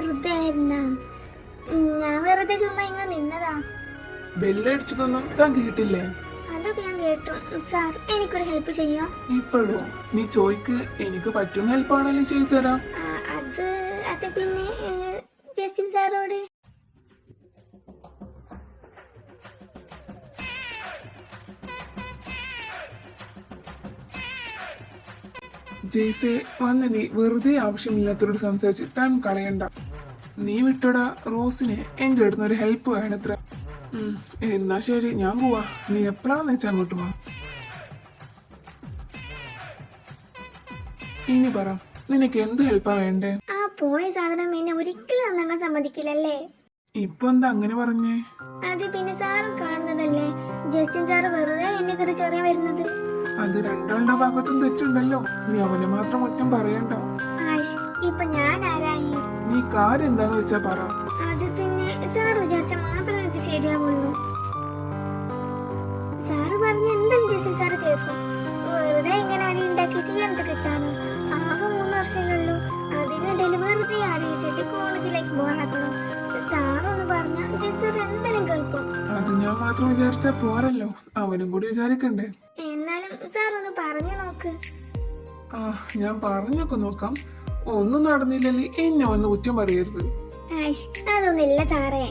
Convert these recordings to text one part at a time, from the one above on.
വെറുതെ ആയിരുന്നാ? ഞാൻ വെറുതെ ചുമ്മാ ഇങ്ങനെ നിന്നതാ. ബെല്ലടിച്ചതൊന്നും താൻ കേട്ടില്ലേ? അതൊക്കെ ഞാൻ കേട്ടു. സാർ എനിക്കൊരു ഹെൽപ്പ് ചെയ്യോ? ഇപ്പോഴോ? നീ ചോയ്ക്ക്, എനിക്ക് പറ്റുന്ന ഹെൽപ്പാണല്ലോ ചെയ്തു തരാം. അത് അത് പിന്നെ ജസ്റ്റിൻ സാറോട്. ജെയ്സെ വന്ന് നീ വെറുതെ ആവശ്യമില്ലാത്തവരോട് സംസാരിച്ച് ടൈം കളയണ്ട. നീ വിട്ടോടാ, റോസിന് എന്റെ അടുത്ത് ഒരു ഹെൽപ്പ് വേണത്ര. എന്നാ ശരി, ഞാൻ പോവാ. നീ എപ്പോഴാന്ന് വെച്ചാ അങ്ങോട്ട് പോവാ. ഇനി പറ, നിനക്ക് എന്ത് ഹെൽപ്പാ വേണ്ടേ? ആ പോയ സാധനം എന്നെ ഒരിക്കലും നന്നാക്കാൻ സമ്മതിക്കില്ലല്ലേ? ഇപ്പൊ എന്താ അങ്ങനെ പറഞ്ഞേ? അത് പിന്നെ സാറും കാണുന്നതല്ലേ, ജസ്റ്റിൻ സാറ് വെറുതെ എന്നെ കയറി ചെറിയ വരുന്നത്. അത് രണ്ടാളുടെ ഭാഗത്തും തെറ്റുണ്ടല്ലോ. നീ അവനെ മാത്രം കുറ്റം പറയണ്ട. ഇപ്പൊ ഞാൻ ആരായി? നീ കാര്യം എന്താന്ന് വെച്ചാ പറ. അത് പിന്നെ സാർ വിചാരിച്ച മാത്രമേ ഇത് ശരിയാവുള്ളൂ. സാറ് പറഞ്ഞ എന്തായാലും ജസ്റ്റിൻ സാറ് കേൾക്കും. വെറുതെ ഇങ്ങനെ അടി ഉണ്ടാക്കിയിട്ട് എന്ത് കിട്ടാനോ? ആകെ 3 വർഷങ്ങളുള്ളൂ. അതിനിടയിൽ വെറുതെ അടിയിട്ടിട്ട് കോളേജ് ലൈഫ് ബോറാക്കണം. സാറൊന്ന് പറഞ്ഞ ജസ്സർ എന്തായാലും കേൾക്കും. അത് ഞാൻ മാത്രം വിചാരിച്ചാ പോരല്ലോ, അവനും കൂടി വിചാരിക്കണ്ടേ? എന്നാലും സാർ ഒന്ന് പറഞ്ഞു നോക്ക്. ഞാൻ പറഞ്ഞൊക്കെ നോക്കാം. ഒന്നും നടന്നില്ലെങ്കിൽ എന്നെ വന്ന് കുറ്റം പറയരുത്. അതൊന്നുമില്ല സാറേ.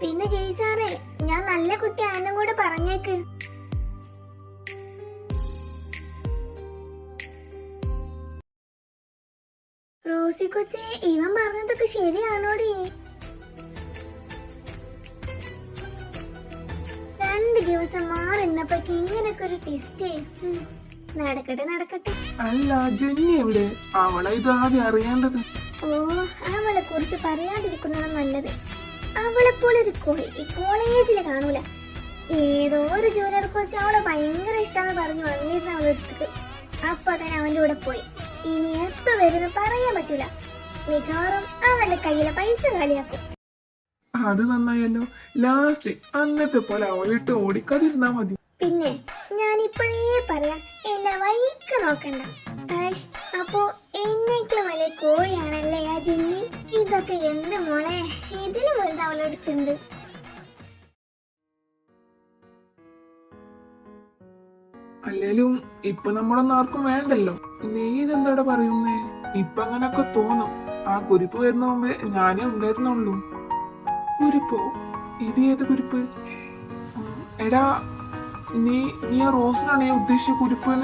പിന്നെ ജയ് സാറേ, ഞാൻ നല്ല കുട്ടിയാണെന്നും കൂടെ പറഞ്ഞേക്ക്. റോസി കൊച്ചേ, ഇവൻ പറഞ്ഞതൊക്കെ ശരിയാണോടി? 2 ദിവസം മാറിന്നപ്പോഴേക്ക് ഇങ്ങനൊക്കെ ഒരു ടെസ്റ്റ്. നടക്കട്ടെ നടക്കട്ടെ. അല്ല, ജെന്നി എവിടെ? അവളെ ഇത് ആദ്യം അറിയേണ്ടത്. അവളെ കുറിച്ച് പറയാതിരിക്കുന്നതാണ് നല്ലത്. അവളെ പോലെ ഒരു കോഴി ഈ കോളേജില് കാണൂല. ഏതോ ഒരു ജൂനിയർ കോച്ച് അവളെ ഭയങ്കര ഇഷ്ടാന്ന് പറഞ്ഞു വന്നിരുന്ന അവളുടെ അടുത്തേക്ക്. അപ്പൊ തന്നെ അവന്റെ കൂടെ പോയി. ഇനി എപ്പ വരുന്ന പറയാൻ പറ്റൂല. മിക്കവാറും അവന്റെ കയ്യിലെ പൈസ കാലിയാക്കും. അത് നന്നായല്ലോ. ലാസ്റ്റ് അന്നത്തെ പോലെ അവളിട്ട് ഓടിക്കാതിരുന്നാ മതി. പിന്നെ ഞാൻ ഇപ്പോഴേ പറയാം, എന്നെ വൈക്ക് നോക്കണ്ട. അപ്പോ എന്നേക്കുള്ള വലിയ കോഴിയാണല്ലേ ആ ജിന്നി? ഇതൊക്കെ എന്ത് മോളെ, ഇതിന് വലുത് അവളെടുത്തുണ്ട്. അല്ലേലും ഇപ്പൊ നമ്മളൊന്നും ആർക്കും വേണ്ടല്ലോ. നീ ഇതെന്താടെ പറയുന്നേ? ഇപ്പൊ അങ്ങനൊക്കെ തോന്നും. ആ കുരിപ്പ് വരുന്ന മുമ്പേ ഞാനേ ഉണ്ടായിരുന്നുള്ളൂ. കുരിപ്പോ? ഇത് ഏത് കുരിപ്പ്? എടാ, നീ ആ റോസിനാണ് ഉദ്ദേശിച്ച കുരിപ്പ്?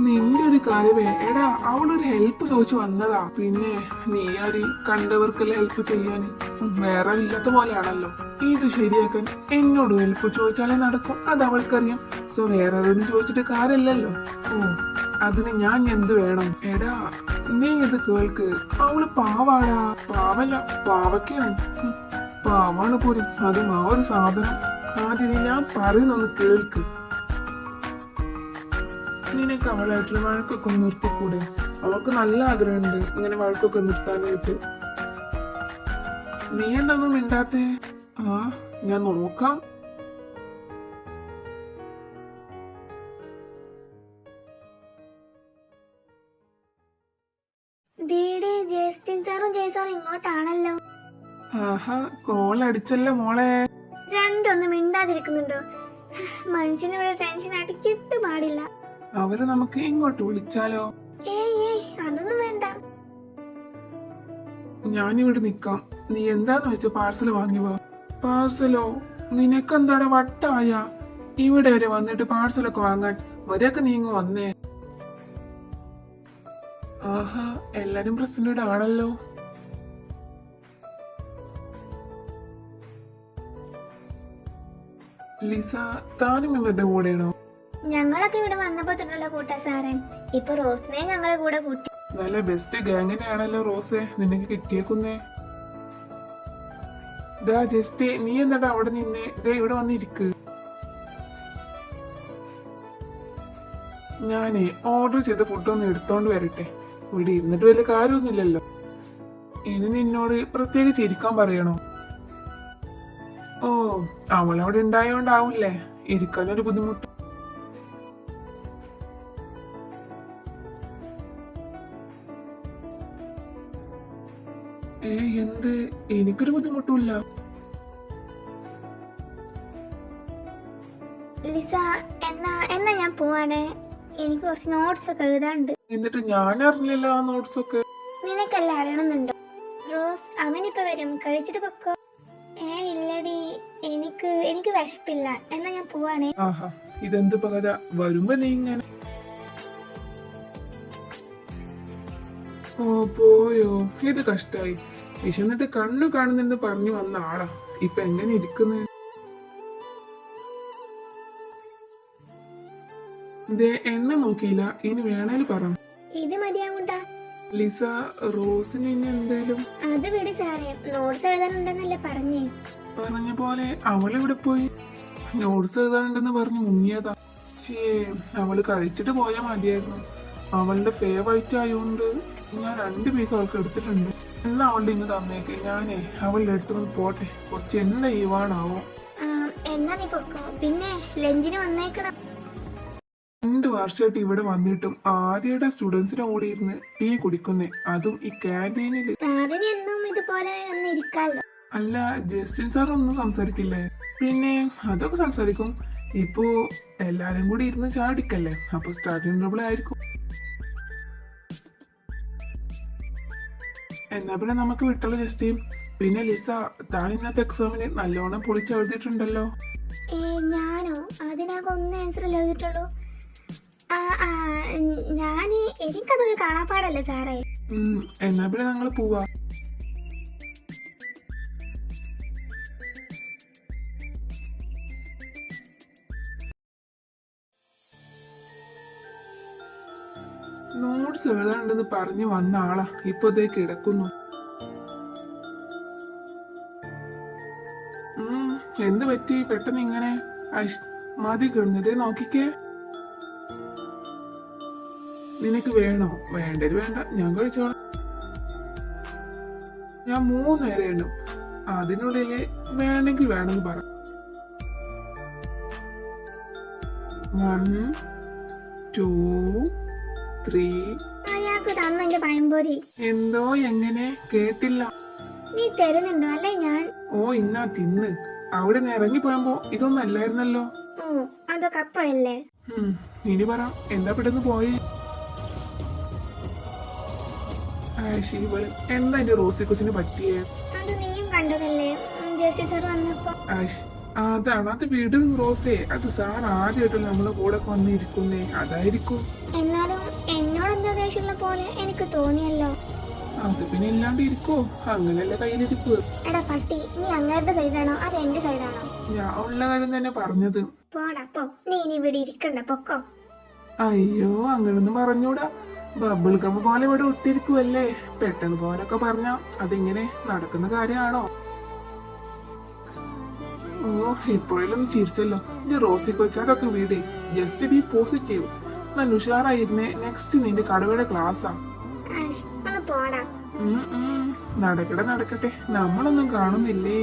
നിന്റെ ഒരു കാര്യമേ. എടാ, അവളൊരു ഹെൽപ്പ് ചോദിച്ചു വന്നതാ. പിന്നെ നീ ആര് കണ്ടവർക്കെല്ലാം ഹെൽപ്പ് ചെയ്യാൻ? വേറെ ഇല്ലാത്ത പോലെയാണല്ലോ. ഇത് ശരിയാക്കാൻ എന്നോട് ഹെൽപ്പ് ചോദിച്ചാലേ നടക്കും, അത് അവൾക്കറിയാം. സോ വേറെ ചോദിച്ചിട്ട് കാര്യമില്ലല്ലോ. അതിന് ഞാൻ എന്ത് വേണം? എടാ, നീ ഇത് കേൾക്ക്. അവള് പാവാടാ. പാവല്ല, പാവക്കാണ്. പാവാണ് പോലും, അതും ആ ഒരു സാധനം. ആദ്യം ഞാൻ പറയുന്നൊന്ന് കേൾക്ക്. നിനക്ക് അവളായിട്ടുള്ള വഴക്കൊക്കെ ഒന്ന് നിർത്തിക്കൂടെ? അവൾക്ക് നല്ല ആഗ്രഹമുണ്ട് ഇങ്ങനെ വഴക്കൊക്കെ നിർത്താനായിട്ട്. നീ എന്തൊന്നും മിണ്ടാത്തേ? ഞാൻ നോക്കാം. ജസ്റ്റിൻ സാറും ജയ് സാറും ഇങ്ങോട്ടാണല്ലോ. കോൾ അടിച്ചല്ലോ മോളെ. രണ്ടൊന്നും മിണ്ടാതിരിക്കുന്നുണ്ടോ? മനുഷ്യനിവിടെ ടെൻഷൻ അടിച്ചിട്ട് പാടില്ല. അവരെ നമുക്ക് ഇങ്ങോട്ട് വിളിച്ചാലോ? അതൊന്നും വേണ്ട. ഞാനിവിടെ നിക്കാം. നീ എന്താന്ന് വെച്ച പാർസൽ വാങ്ങിവാ. പാർസലോ? നിനക്കെന്താടാ വട്ടായ? ഇവിടെ വരെ വന്നിട്ട് പാർസലൊക്കെ വാങ്ങാൻ വരെയൊക്കെ നീങ്ങ് വന്നേ. എല്ലാരും പ്രസിഡന്റ് ആണല്ലോ. ലിസ, താനും ഇവരുടെ കൂടെയാണോ? ഞങ്ങളൊക്കെ ഇവിടെ വന്നപ്പോ തൊട്ടുള്ള കൂട്ടാ സാറേ. ഇപ്പൊ റോസിനെ ഞങ്ങളെ കൂടെ കൂട്ടി. നല്ല ബെസ്റ്റ് ഗാങ്ങിനെയാണല്ലോ റോസെ നിനക്ക് കിട്ടിയേക്കുന്നേ. ജസ്റ്റ് നീ എന്നിട്ട് അവിടെ നിന്നേ ഇവിടെ വന്നിരിക്ക്. ഞാനേ ഓർഡർ ചെയ്ത ഫുഡൊന്ന് എടുത്തോണ്ട് വരട്ടെ. ഇവിടെ ഇരുന്നിട്ട് വലിയ കാര്യമൊന്നുമില്ലല്ലോ. ഇനി നിന്നോട് പ്രത്യേകിച്ച് ഇരിക്കാൻ പറയണോ? അവളവിടെ ഉണ്ടായോണ്ടാവൂല്ലേ ഇരിക്കാനൊരു ബുദ്ധിമുട്ട്. എന്ത്? എനിക്കൊരു ബുദ്ധിമുട്ടുമില്ല. ലിസ, എന്നാ ഞാൻ പോവാണ്. എനിക്ക് കുറച്ച് നോട്ട്സ് ഒക്കെ എഴുതാണ്ട്. എന്നിട്ട് ഞാൻ അറിഞ്ഞില്ല ആ നോട്ട്സ് ഒക്കെ. നിനക്കല്ല അറിയണമെന്നുണ്ടോ? റോസ് അവനിപ്പോ വരും, കഴിച്ചിട്ട് പൊക്കോ. ഇല്ലടി, എനിക്ക് വിശപ്പില്ല. എന്നാ ഞാൻ പോവാണേ. ആഹാ, ഇതെന്ത് പകത? വരുമ്പോ നീ ഇങ്ങനെ. ഓ പോയോ? ഇത് കഷ്ടായി. വിശന്നിട്ട് കണ്ണു കാണുന്നെന്ന് പറഞ്ഞു വന്ന ആളാ ഇപ്പൊ എങ്ങനെ ഇരിക്കുന്നത്? ദേ, എന്നെ നോക്കിയില്ല. ഇനി വേണേല് പറ. ഇത് മതിയാവുണ്ടാ? ലിസ, റോസിന് ഇനി എന്തേലും? അത് വിട് സാറേ, നോട്ട്സ് എഴുതാനുണ്ടെന്നല്ലേ പറഞ്ഞേ. പറഞ്ഞ പോലെ അവളെവിടെ പോയി? നോട്ട്സ് എഴുതാനുണ്ടെന്ന് പറഞ്ഞു മുങ്ങിയതാ. അവള് കഴിച്ചിട്ട് പോയാൽ മതിയായിരുന്നു. അവളുടെ ഫേവറേറ്റ് ആയതുകൊണ്ട് ഞാൻ 2 പീസ് അവൾക്ക് എടുത്തിട്ടുണ്ട്. എന്നാ അവളുടെ ഇങ്ങ് തന്നേക്ക്. ഞാനേ അവളുടെ അടുത്ത് വന്ന് പോട്ടെ. കൊച്ചു എന്താ ഈവാണാവോ. എന്നാ നീ പൊക്കോ. പിന്നെ ലഞ്ചിന് വന്നേക്കണം. 2 വർഷമായിട്ട് ഇവിടെ വന്നിട്ടും ആദ്യയുടെ സ്റ്റുഡൻസിനെ കൂടി ഇരുന്ന് ടീ കുടിക്കുന്നേ, അതും ഈ ക്യാൻറ്റീനില്. സാറിന് എന്നും ഇതുപോലെ ഒന്ന് ഇരിക്കാലോ. അല്ല, ജസ്റ്റിൻ സാർ ഒന്നും സംസാരിക്കില്ലേ? പിന്നെ അതൊക്കെ സംസാരിക്കും. ഇപ്പോ എല്ലാരും കൂടി ഇരുന്ന് ചാടിക്കല്ലേ, അപ്പൊ സ്റ്റാർട്ടിംഗ് ട്രബിൾ ആയിരിക്കും. എന്നാ പിന്നെ നമുക്ക് വിട്ടുള്ള ജസ്റ്റ്. പിന്നെ ലിസ, താൻ ഇന്നത്തെ എക്സാമിന് നല്ലോണം പൊളിച്ചെഴുതിയിട്ടുണ്ടല്ലോ. ഞാനോ? അതിനകം 1 ആൻസർ എഴുതിയിട്ടുള്ളൂ. എനിക്കതൊക്കെ കാണാപ്പാടല്ലേ സാറേ. എന്നാ പിന്നെ ഞങ്ങള് പോവാ. നോട്ട്സ് എഴുതാനുണ്ടെന്ന് പറഞ്ഞു വന്ന ആളാ ഇപ്പൊ ഇതേ കിടക്കുന്നു. എന്ത് പറ്റി പെട്ടെന്ന് ഇങ്ങനെ? മതി കിടന്നതേ, നോക്കിക്കേ. നിനക്ക് വേണോ? വേണ്ടത് വേണ്ട, ഞാൻ കഴിച്ചോളാം. ഞാൻ 3 നേരം എണ്ണും, അതിനുള്ളില് വേണമെങ്കിൽ വേണമെന്ന് പറ. 1 2 3. അയാൾക്ക് തന്നെന്റെ പയമ്പൊരി. എന്തോ? എങ്ങനെ? കേട്ടില്ല. നീ തരുന്നുണ്ടോ? അല്ലേ ഞാൻ. ഓ, ഇന്നാ തിന്ന്. അവിടെ നിന്ന് ഇറങ്ങിപ്പോയപ്പോ ഇതൊന്നും അല്ലായിരുന്നല്ലോ. ഓ, അതൊക്കെ അപ്പഴല്ലേ. ഇനി പറ, എന്താ പെട്ടെന്ന് പോയേ? എന്താ എന്റെ റോസി കൊച്ചിന് പറ്റിയേ? അത് നീയും കണ്ടതല്ലേ ജെസ്സി സാർ വന്നപ്പോ. അതാണ്. അത് വിടും റോസേ, അത് സാർ ആദ്യമായിട്ടല്ല നമ്മളെ കൂടെ വന്നിരിക്കുന്നേ, അതായിരിക്കും. എന്നാലും എന്നോട് എന്താ ദേഷ്യമുള്ള പോലെ എനിക്ക് തോന്നിയല്ലോ. അത് പിന്നെ ഇല്ലാണ്ട് ഇരിക്കോ? അങ്ങനെയല്ല കയ്യിലിരിപ്പ്. എടാ പട്ടി, നീ അങ്ങേരുടെ സൈഡാണോ അത് എന്റെ സൈഡാണോ? ഞാൻ ഉള്ള കാര്യം തന്നെ പറഞ്ഞത്. പോടാ, നീ ഇനി ഇവിടെ ഇരിക്കണ്ട, പൊക്കോ. അയ്യോ, അങ്ങനൊന്നും പറഞ്ഞൂടാ. ബബിൾ ഗം പോലെ ഇവിടെ ഒട്ടിരിക്കുവല്ലേ. പെട്ടെന്ന് പോകാനൊക്കെ പറഞ്ഞ അതിങ്ങനെ നടക്കുന്ന കാര്യമാണോ? ഓ, ഇപ്പോഴെല്ലാം ചിരിച്ചല്ലോ. ഇനി റോസി കൊച്ച് അതൊക്കെ വീട്. Just be positive. നല്ല ഉഷാറായിരുന്നേ. നെക്സ്റ്റ് നിന്റെ കടവയുടെ ക്ലാസ്സാ. ഒന്ന് പോടാ. നടക്കട്ടെ, നമ്മളൊന്നും കാണുന്നില്ലേ.